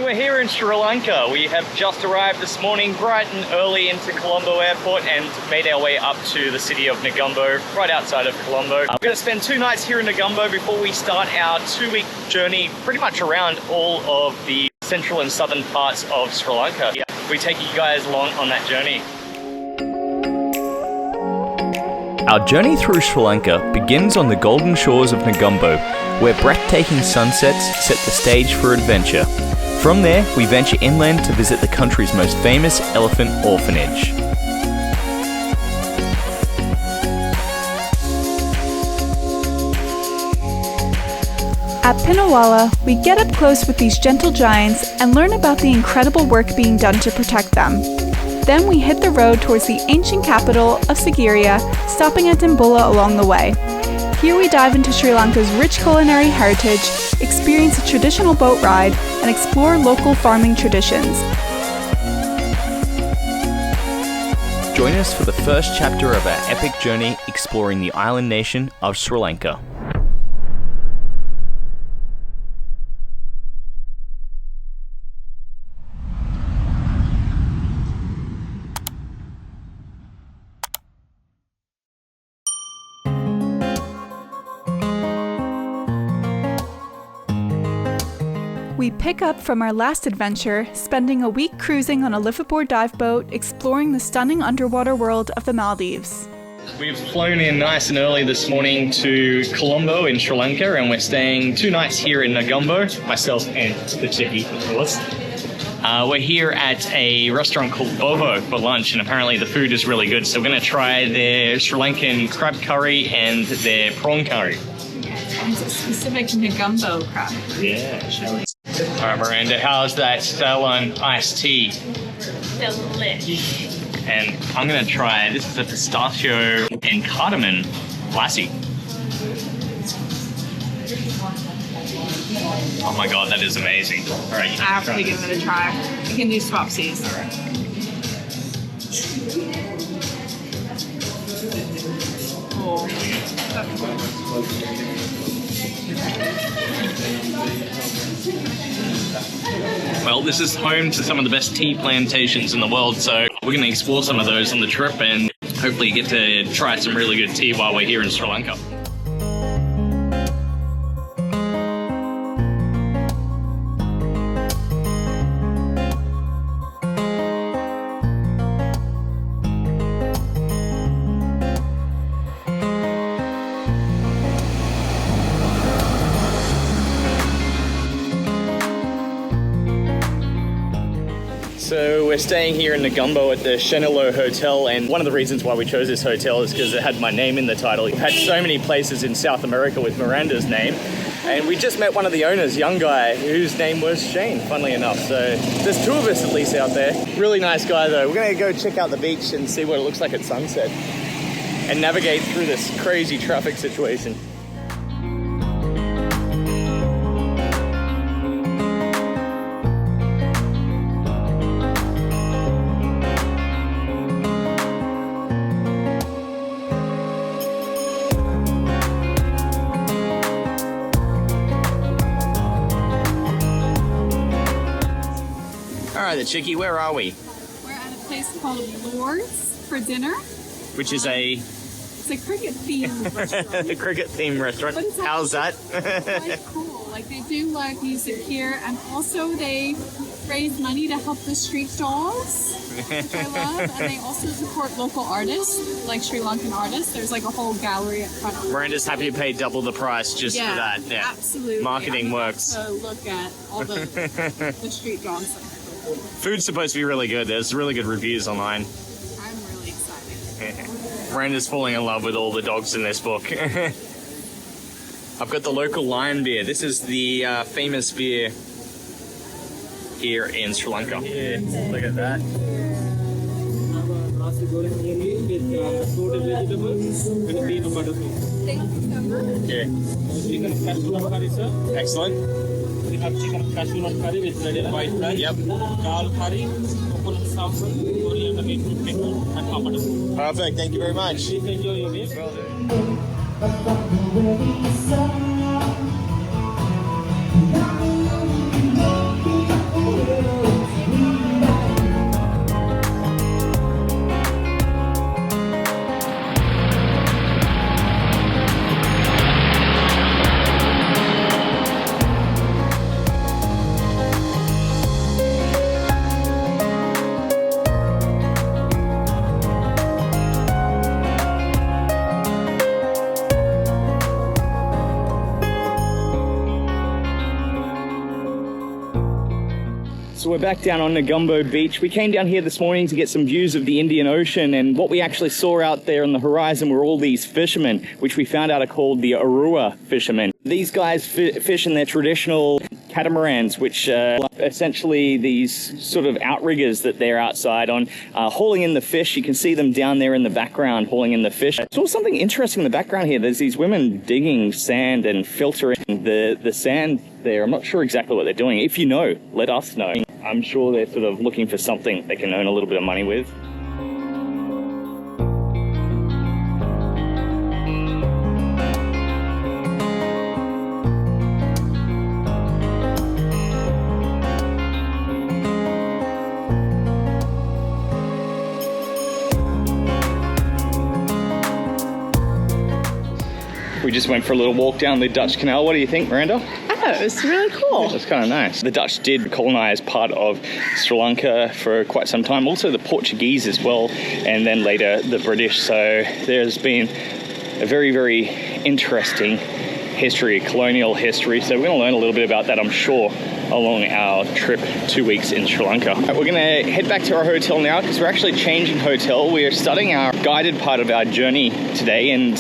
we're here in Sri Lanka. We have just arrived this morning bright and early into Colombo Airport and made our way up to the city of Negombo, right outside of Colombo. We're going to spend 2 nights here in Negombo before we start our 2-week journey pretty much around all of the central and southern parts of Sri Lanka. We take you guys along on that journey. Our journey through Sri Lanka begins on the golden shores of Negombo, where breathtaking sunsets set the stage for adventure. From there, we venture inland to visit the country's most famous elephant orphanage. At Pinnawala, we get up close with these gentle giants and learn about the incredible work being done to protect them. Then we hit the road towards the ancient capital of Sigiriya, stopping at Dambulla along the way. Here we dive into Sri Lanka's rich culinary heritage, experience a traditional boat ride, and explore local farming traditions. Join us for the first chapter of our epic journey exploring the island nation of Sri Lanka. We pick up from our last adventure, spending a week cruising on a liveaboard dive boat, exploring the stunning underwater world of the Maldives. We've flown in nice and early this morning to Colombo in Sri Lanka, and we're staying 2 nights here in Negombo, myself and the chickie, of course. We're here at a restaurant called Bovo for lunch, and apparently the food is really good, so we're going to try their Sri Lankan crab curry and their prawn curry. It's a specific Negombo crab. Yeah, sure. Alright Miranda, how's that Ceylon iced tea? Delish. And I'm going to try, this is a pistachio and cardamom lassi. Oh my god, that is amazing. Alright, I have to give it a try. You can do swapsies. Alright. Oh. Well, this is home to some of the best tea plantations in the world, so we're going to explore some of those on the trip and hopefully get to try some really good tea while we're here in Sri Lanka. So we're staying here in Negombo at the Chenilo Hotel, and one of the reasons why we chose this hotel is because it had my name in the title. We've had so many places in South America with Miranda's name, and we just met one of the owners, young guy, whose name was Shane, funnily enough. So there's 2 of us at least out there. Really nice guy though. We're gonna go check out the beach and see what it looks like at sunset and navigate through this crazy traffic situation. Alright, the chickie, where are we? We're at a place called Lord's for dinner. Which is It's a cricket themed restaurant. a cricket themed restaurant. But it's How's that? quite cool. Like they do live music here, and also they raise money to help the street dogs, which I love. And they also support local artists, like Sri Lankan artists. There's like a whole gallery at front. Miranda's happy to pay double the price just for that. Yeah, absolutely. Marketing works. To look at all the street dogs. Food's supposed to be really good. There's really good reviews online. I'm really excited. Miranda's falling in love with all the dogs in this book. I've got the local lion beer. This is the famous beer here in Sri Lanka. Yeah, look at that. Nasi goreng ini with assorted vegetables and peanut butter sauce. Thank you so much. Yeah. Chicken cashew nut curry, sir. Excellent. We have chicken cashew nut curry with red and white rice. Yep. Dal curry, coconut sambal, coriander beetroot pickle, and papada. Perfect. Thank you very much. Please enjoy your meal. So we're back down on Negombo Beach. We came down here this morning to get some views of the Indian Ocean, and what we actually saw out there on the horizon were all these fishermen, which we found out are called the Arua fishermen. These guys fish in their traditional catamarans, which are essentially these sort of outriggers that they're outside on, hauling in the fish. You can see them down there in the background hauling in the fish. I saw something interesting in the background here. There's these women digging sand and filtering the sand there. I'm not sure exactly what they're doing. If you know, let us know. I'm sure they're sort of looking for something they can earn a little bit of money with. We just went for a little walk down the Dutch Canal. What do you think, Miranda? Oh, it was really cool. That's kind of nice. The Dutch did colonize part of Sri Lanka for quite some time. Also the Portuguese as well, and then later the British. So there's been a very, very interesting history, colonial history. So we're going to learn a little bit about that, I'm sure, along our trip 2 weeks in Sri Lanka. We're going to head back to our hotel now because we're actually changing hotel. We are starting our guided part of our journey today, and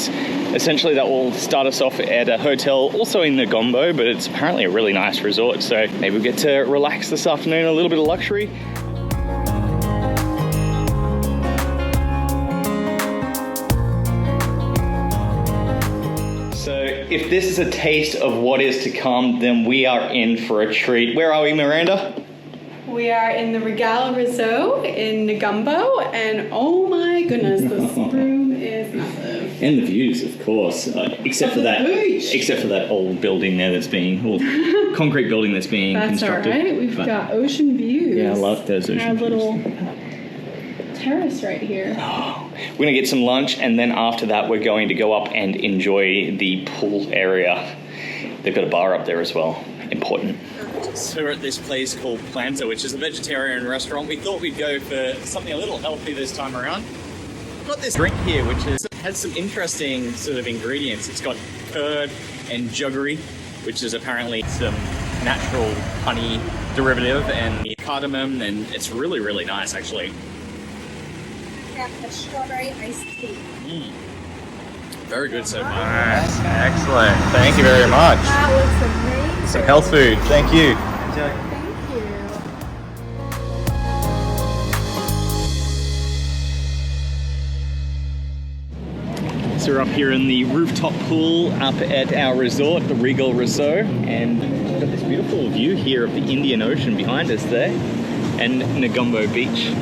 essentially that will start us off at a hotel also in Negombo, but it's apparently a really nice resort. So maybe we'll get to relax this afternoon, a little bit of luxury. If this is a taste of what is to come, then we are in for a treat. Where are we, Miranda? We are in the Regal Resort in Negombo, and oh my goodness, this room is massive. And the views, of course, except for that old building there that's being, concrete building that's being constructed. That's all right. We've got ocean views. Yeah, I love those ocean views. Our little terrace right here. We're going to get some lunch, and then after that we're going to go up and enjoy the pool area. They've got a bar up there as well. Important. So we're at this place called Planta, which is a vegetarian restaurant. We thought we'd go for something a little healthy this time around. We've got this drink here which has some interesting sort of ingredients. It's got curd and jaggery, which is apparently some natural honey derivative, and cardamom, and it's really, really nice actually. A strawberry iced tea. Very good so far. Excellent. Thank you very much. That looks amazing. Some health food. Thank you. Thank you. So we're up here in the rooftop pool up at our resort, the Regal Resort, and we've got this beautiful view here of the Indian Ocean behind us there, and Negombo Beach.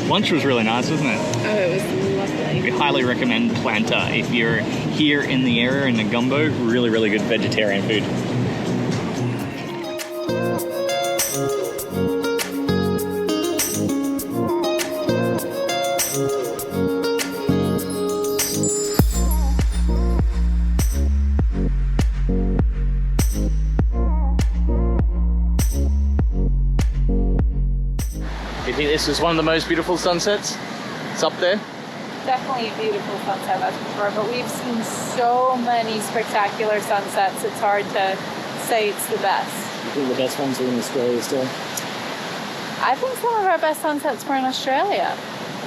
Lunch was really nice, wasn't it? Oh, it was lovely. We highly recommend Planta if you're here in the area in Negombo. Really, really good vegetarian food. Do you think this is one of the most beautiful sunsets? It's up there? Definitely a beautiful sunset, that's for sure. But we've seen so many spectacular sunsets, it's hard to say it's the best. You think the best ones are in Australia still? I think some of our best sunsets were in Australia.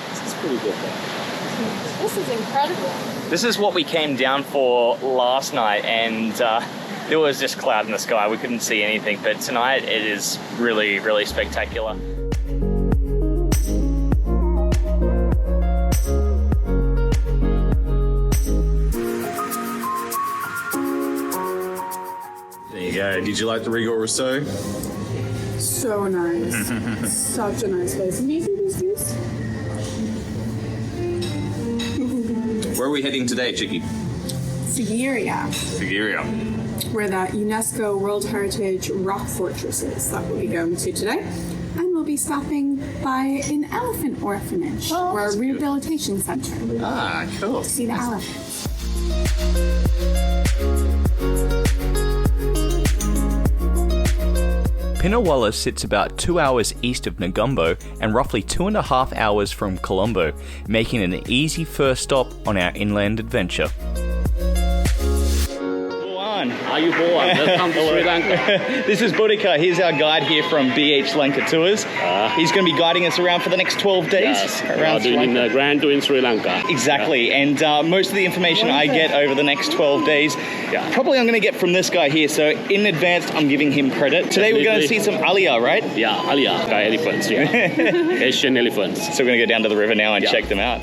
This is pretty good though. This is incredible. This is what we came down for last night, and there was just cloud in the sky. We couldn't see anything, but tonight it is really, really spectacular. Did you like the Regal Resort? So nice. Such a nice place. Can you see these views? Where are we heading today, Chicky? Sigiriya. Sigiriya. Where that UNESCO World Heritage Rock Fortress is. That we'll be going to today. And we'll be stopping by an elephant orphanage or a rehabilitation center. Ah, cool. To see the elephants. Pinnawala sits about 2 hours east of Negombo and roughly 2.5 hours from Colombo, making it an easy first stop on our inland adventure. Wow, John. Are you born? Welcome to Sri Lanka. This is Boudica. He's our guide here from BH Lanka Tours. He's going to be guiding us around for the next 12 days. Yes, we are around Sri doing Lanka. the Grand Tour in Sri Lanka. Exactly, and most of the information I get over the next 12 days, probably I'm going to get from this guy here, so in advance I'm giving him credit. Today we're going to see some alia, right? Yeah, alia, elephants, yeah. Asian elephants. So we're going to go down to the river now and check them out.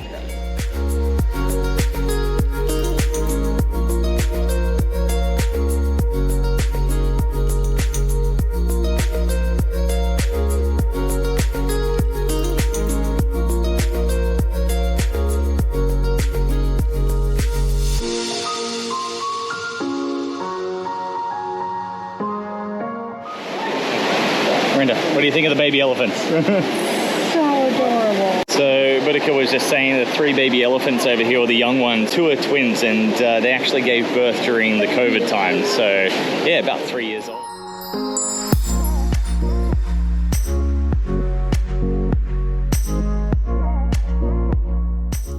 Miranda, what do you think of the baby elephants? So adorable. So Boudica was just saying the 3 baby elephants over here, or the young ones, 2 are twins, and they actually gave birth during the COVID time. So yeah, about 3 years old.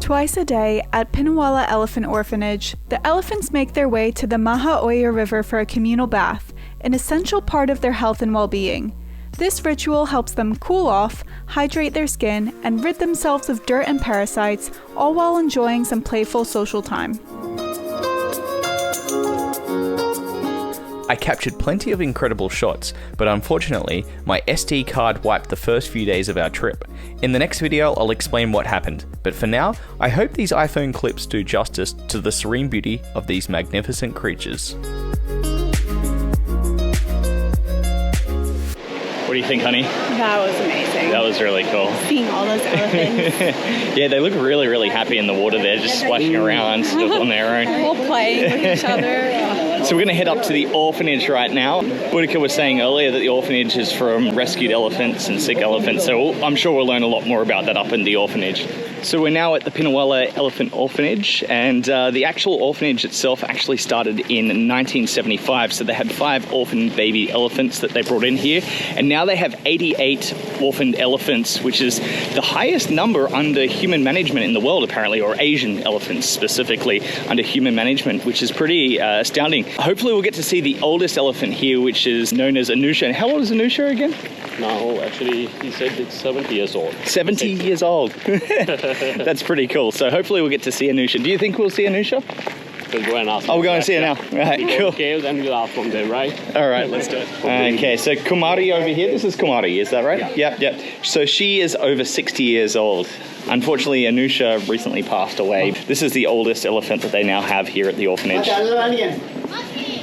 Twice a day at Pinnawala Elephant Orphanage, the elephants make their way to the Mahaoya River for a communal bath, an essential part of their health and well-being. This ritual helps them cool off, hydrate their skin, and rid themselves of dirt and parasites, all while enjoying some playful social time. I captured plenty of incredible shots, but unfortunately, my SD card wiped the first few days of our trip. In the next video, I'll explain what happened, but for now, I hope these iPhone clips do justice to the serene beauty of these magnificent creatures. What do you think, honey? That was amazing. That was really cool. Seeing all those elephants. Yeah, they look really, really happy in the water. They're just splashing around sort of on their own. All playing with each other. So we're going to head up to the orphanage right now. Boudica was saying earlier that the orphanage is from rescued elephants and sick elephants, so I'm sure we'll learn a lot more about that up in the orphanage. So we're now at the Pinnawala Elephant Orphanage, and the actual orphanage itself actually started in 1975. So they had 5 orphan baby elephants that they brought in here, and now they have 88 orphaned elephants, which is the highest number under human management in the world, apparently, or Asian elephants specifically under human management, which is pretty astounding. Hopefully we'll get to see the oldest elephant here, which is known as Anusha. And how old is Anusha again? No, actually, he said it's 70 years old. 70 years old. That's pretty cool. So hopefully we'll get to see Anusha. Do you think we'll see Anusha? We'll go and ask. Oh, we'll go and see her now. Right, cool. Okay, then we'll ask from there, right? All right, let's do it. Okay, so Kumari over here. This is Kumari, is that right? Yep. So she is over 60 years old. Unfortunately, Anusha recently passed away. This is the oldest elephant that they now have here at the orphanage.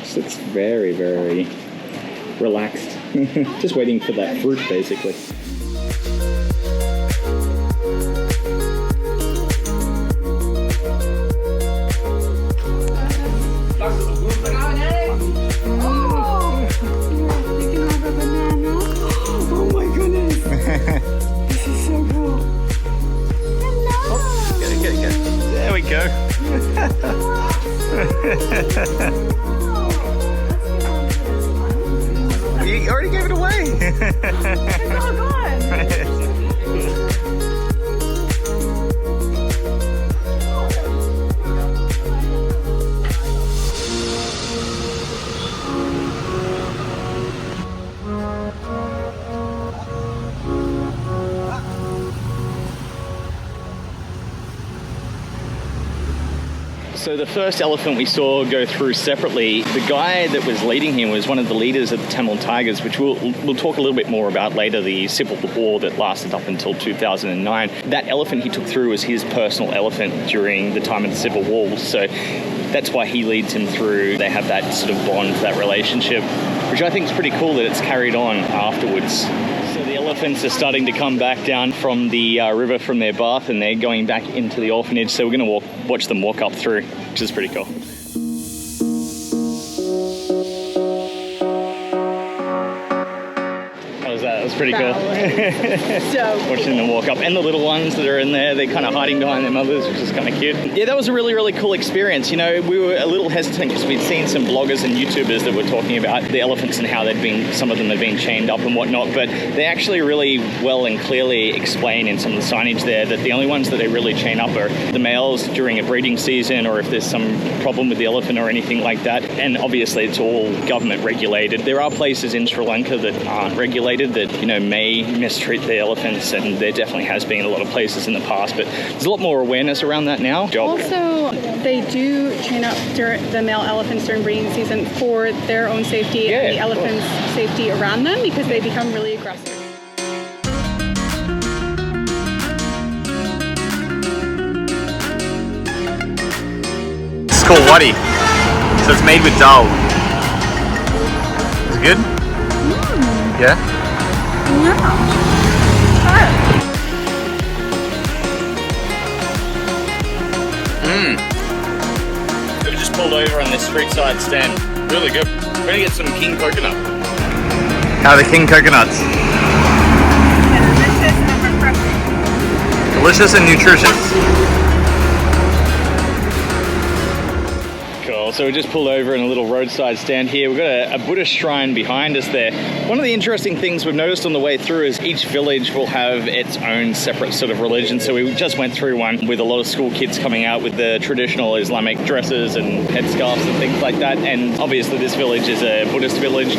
So it's very, very relaxed. Just waiting for that fruit, basically. Oh my goodness. This is so cool. Get. There we go. You already gave it away. It's all gone. So the first elephant we saw go through separately, the guy that was leading him was one of the leaders of the Tamil Tigers, which we'll talk a little bit more about later, the civil war that lasted up until 2009. That elephant he took through was his personal elephant during the time of the civil war, so that's why he leads him through. They have that sort of bond, that relationship, which I think is pretty cool that it's carried on afterwards. So the elephants are starting to come back down from the river from their bath, and they're going back into the orphanage. So we're going to watch them walk up through, which is pretty cool. How was that? That was pretty cool. So Watching them walk up, and the little ones that are in there, they're kind of hiding behind their mothers, which is kind of cute. Yeah, that was a really, really cool experience. You know, we were a little hesitant because we'd seen some bloggers and YouTubers that were talking about the elephants and how some of them had been chained up and whatnot, but they actually really well and clearly explain in some of the signage there that the only ones that they really chain up are the males during a breeding season, or if there's some problem with the elephant or anything like that. And obviously it's all government regulated. There are places in Sri Lanka that aren't regulated that, you know, may mistreat the elephants, and there definitely has been a lot of places in the past, but there's a lot more awareness around that now. also, they do chain up the male elephants during breeding season for their own safety and the elephants' safety around them, because they become really aggressive. It's called wadi. So it's made with dal. Is it good? Yeah? We just pulled over on this street side stand. Really good. We're gonna get some king coconut. How are the king coconuts? Delicious and nutritious. Cool. So we just pulled over in a little roadside stand here. We've got a Buddhist shrine behind us there. One of the interesting things we've noticed on the way through is each village will have its own separate sort of religion. So we just went through one with a lot of school kids coming out with the traditional Islamic dresses and headscarves and things like that. And obviously this village is a Buddhist village.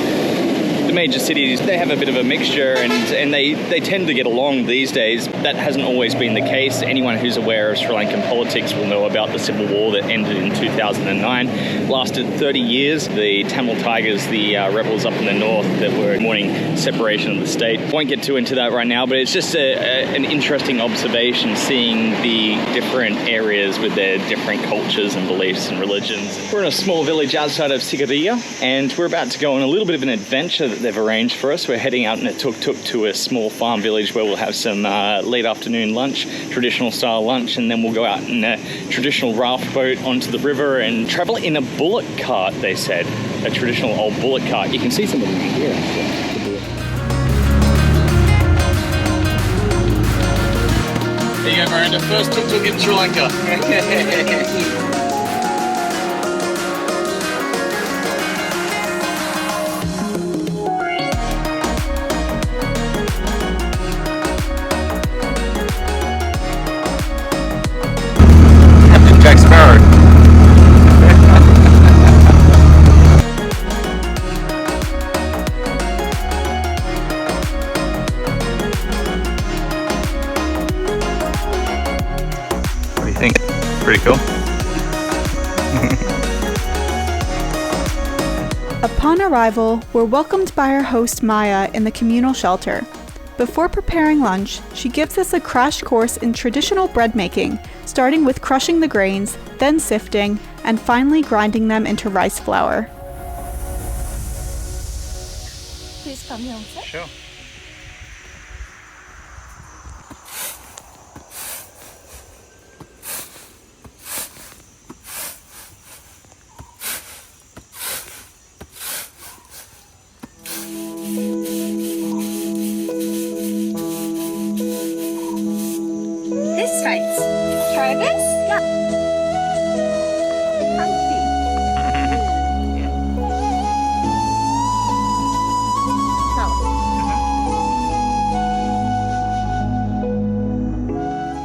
The major cities, they have a bit of a mixture, and they tend to get along these days. That hasn't always been the case. Anyone who's aware of Sri Lankan politics will know about the civil war that ended in 2009. Lasted 30 years. The Tamil Tigers, the rebels up in the north that were wanting separation of the state. Won't get too into that right now, but it's just an interesting observation seeing the different areas with their different cultures and beliefs and religions. We're in a small village outside of Sigiriya, and we're about to go on a little bit of an adventure that they've arranged for us. We're heading out in a tuk-tuk to a small farm village where we'll have some late afternoon lunch, traditional style lunch, and then we'll go out in a traditional raft boat onto the river and travel in a bullock cart, they said. A traditional old bullock cart. You can see some of them here, actually. There you go, Miranda. First tuk-tuk in Sri Lanka. Jack Sparrow. What do you think? Pretty cool. Upon arrival, we're welcomed by our host Maya in the communal shelter. Before preparing lunch, she gives us a crash course in traditional bread making, starting with crushing the grains, then sifting, and finally grinding them into rice flour. Please come here. Sure. This right. Try this?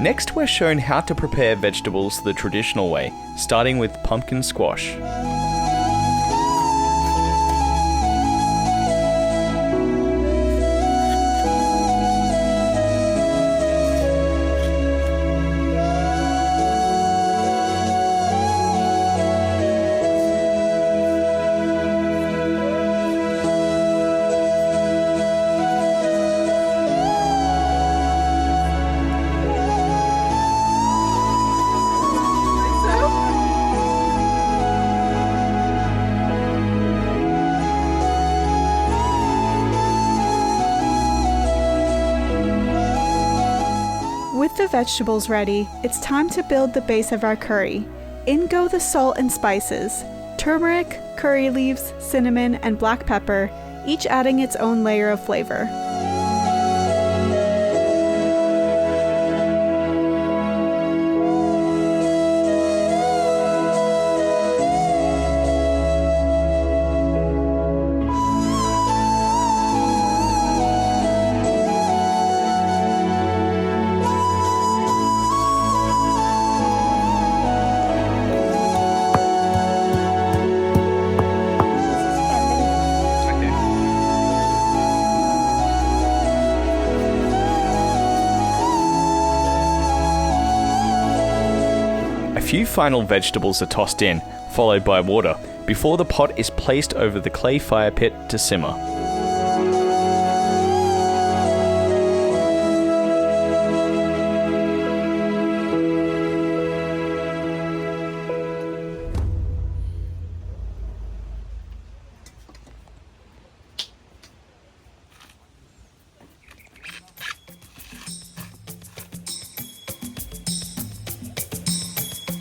Next, we're shown how to prepare vegetables the traditional way, starting with pumpkin squash. With the vegetables ready, it's time to build the base of our curry. In go the salt and spices, turmeric, curry leaves, cinnamon, and black pepper, each adding its own layer of flavor. few final vegetables are tossed in, followed by water, before the pot is placed over the clay fire pit to simmer.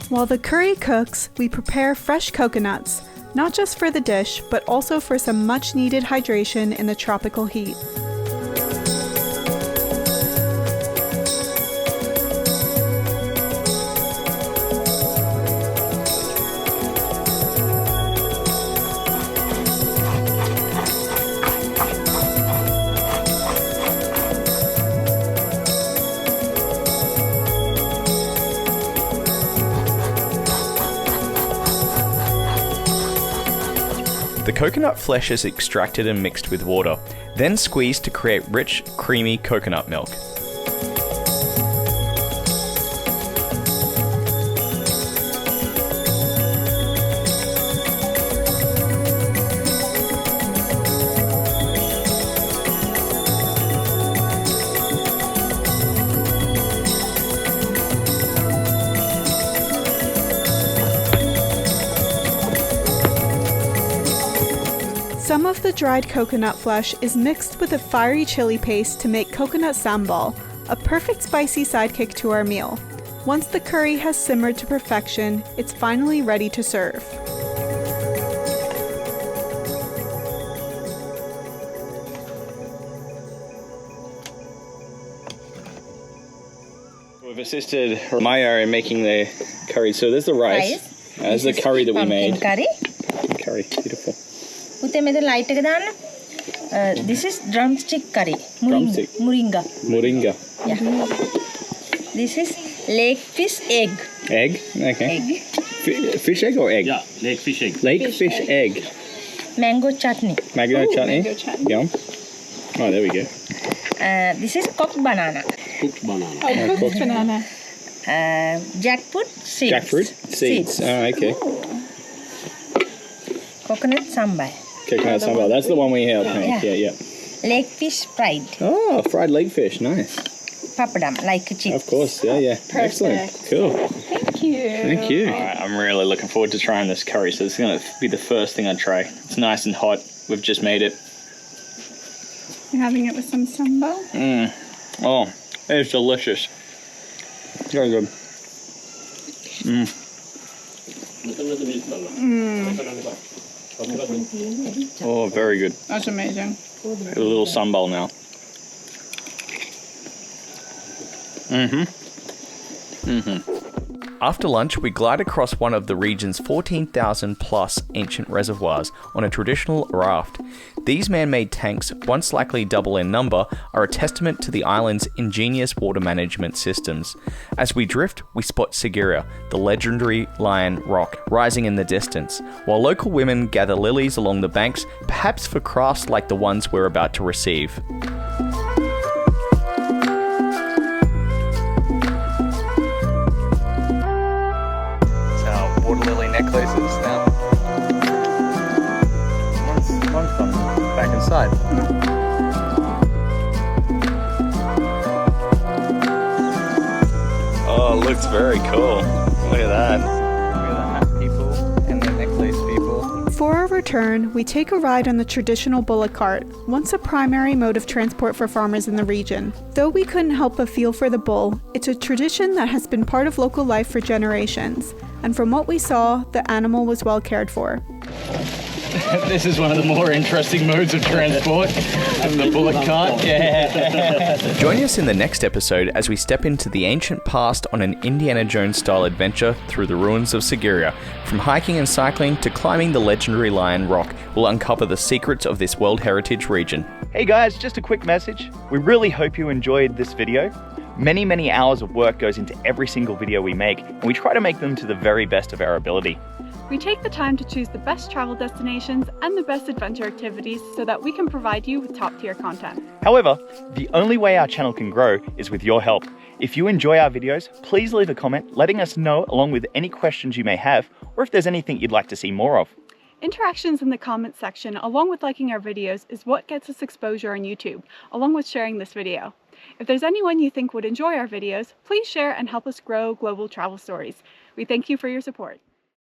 While the curry cooks, we prepare fresh coconuts, not just for the dish, but also for some much-needed hydration in the tropical heat. The coconut flesh is extracted and mixed with water, then squeezed to create rich, creamy coconut milk. Some of the dried coconut flesh is mixed with a fiery chili paste to make coconut sambal, a perfect spicy sidekick to our meal. Once the curry has simmered to perfection, it's finally ready to serve. We've assisted Maya in making the curry. So there's the rice. There's the curry that we made. Curry. Curry, beautiful. Utte meda light එක දාන්න. This is drumstick curry. Drumstick. Moringa. Moringa. Yeah. This is lake fish egg. Egg? Okay. Egg. Fish egg or egg? Yeah, lake fish egg. Lake fish egg. Mango chutney. Mango chutney. mango chutney. Yum. Oh, there we go. This is cooked banana. Cooked banana. Oh, cooked banana. Jackfruit seeds. Jackfruit seeds. Oh, okay. Coconut sambal. Coconut sambal. That's the one we have. Yeah. Yeah. Lake fish fried. Oh, fried lake fish. Nice. Papadam, like chips. Of course. Yeah. Excellent. Cool. Thank you. Thank you. All right, I'm really looking forward to trying this curry. So it's going to be the first thing I try. It's nice and hot. We've just made it. You're having it with some sambal? Oh, it's delicious. Very good. Oh, very good. That's amazing. A little sambal now. After lunch, we glide across one of the region's 14,000 plus ancient reservoirs on a traditional raft. These man-made tanks, once likely double in number, are a testament to the island's ingenious water management systems. As we drift, we spot Sigiriya, the legendary lion rock, rising in the distance, while local women gather lilies along the banks, perhaps for crafts like the ones we're about to receive. Water lily necklaces now. One's gone back inside. Oh, it looks very cool. Look at that. Look at the hat people and the necklace people. For our return, we take a ride on the traditional bullock cart, once a primary mode of transport for farmers in the region. Though we couldn't help but feel for the bull, it's a tradition that has been part of local life for generations. And from what we saw, the animal was well cared for. This is one of the more interesting modes of transport from the bullock cart. Yeah. Join us in the next episode as we step into the ancient past on an Indiana Jones-style adventure through the ruins of Sigiriya. From hiking and cycling to climbing the legendary Lion Rock, we'll uncover the secrets of this World Heritage region. Hey guys, just a quick message. We really hope you enjoyed this video. Many hours of work goes into every single video we make, and we try to make them to the very best of our ability. We take the time to choose the best travel destinations and the best adventure activities so that we can provide you with top-tier content. However, the only way our channel can grow is with your help. If you enjoy our videos, please leave a comment letting us know along with any questions you may have or if there's anything you'd like to see more of. Interactions in the comments section along with liking our videos is what gets us exposure on YouTube, along with sharing this video. If there's anyone you think would enjoy our videos, please share and help us grow global travel stories. We thank you for your support.